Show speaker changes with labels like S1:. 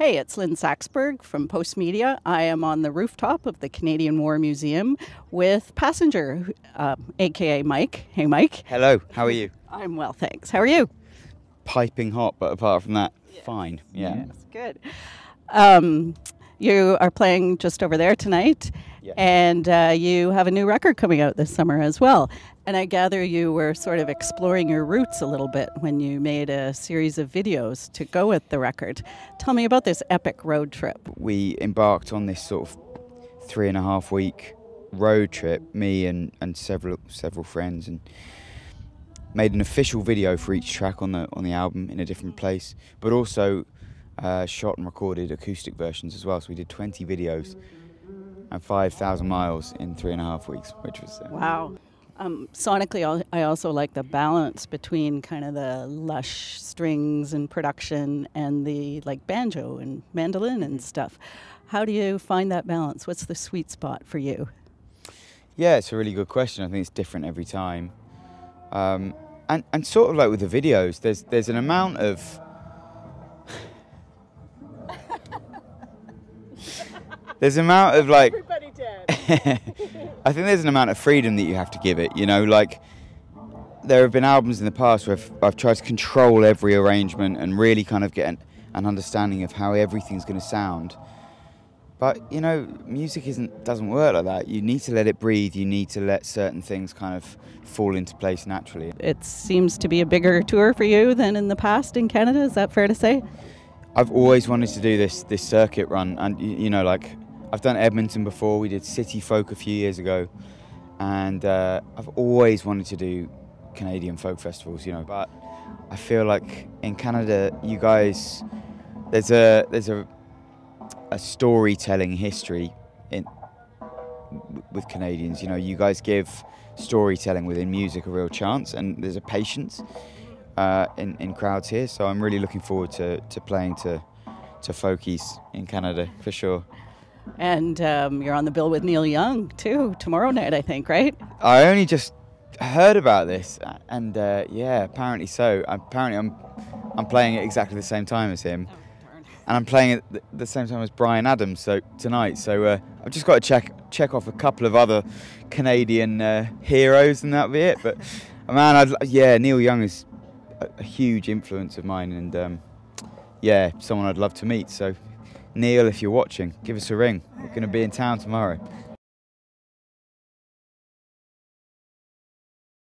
S1: Hey, it's Lynn Saxberg from Post Media. I am on the rooftop of the Canadian War Museum with Passenger, aka Mike. Hey, Mike.
S2: Hello, how are you?
S1: I'm well, thanks. How are you?
S2: Piping hot, but apart from that, fine. Yeah.
S1: Yes, good. You are playing just over there tonight,
S2: Yeah.
S1: and you have a new record coming out this summer as well. And I gather you were sort of exploring your roots a little bit when you made a series of videos to go with the record. Tell me about this epic road trip.
S2: We embarked on this sort of 3.5 week road trip, me and several friends, and made an official video for each track on the album in a different place, but also shot and recorded acoustic versions as well. So we did 20 videos and 5,000 miles in 3.5 weeks, which was
S1: Wow. Sonically, I also like the balance between kind of the lush strings and production and the like banjo and mandolin and stuff. How do you find that balance? What's the sweet spot for you?
S2: Yeah, it's a really good question. I think it's different every time. And sort of like with the videos, there's an amount of like
S1: Everybody dead.
S2: I think there's an amount of freedom that you have to give it, you know, like there have been albums in the past where I've tried to control every arrangement and really kind of get an understanding of how everything's going to sound. But, you know, music doesn't work like that. You need to let it breathe. You need to let certain things kind of fall into place naturally.
S1: It seems to be a bigger tour for you than in the past in Canada. Is that fair to say?
S2: I've always wanted to do this circuit run, and you know, like I've done Edmonton before. We did City Folk a few years ago, and I've always wanted to do Canadian folk festivals. You know, but I feel like in Canada, you guys, there's a storytelling history with Canadians. You know, you guys give storytelling within music a real chance, and there's a patience in crowds here. So I'm really looking forward to playing to folkies in Canada for sure.
S1: And you're on the bill with Neil Young too tomorrow night, I think, right?
S2: I only just heard about this, and yeah, apparently so. Apparently I'm playing at exactly the same time as him. And I'm playing at the same time as Bryan Adams tonight. So I've just got to check off a couple of other Canadian heroes, and that'll be it. But man, Neil Young is a huge influence of mine, and yeah, someone I'd love to meet. So Neil, if you're watching, give us a ring. We're going to be in town tomorrow.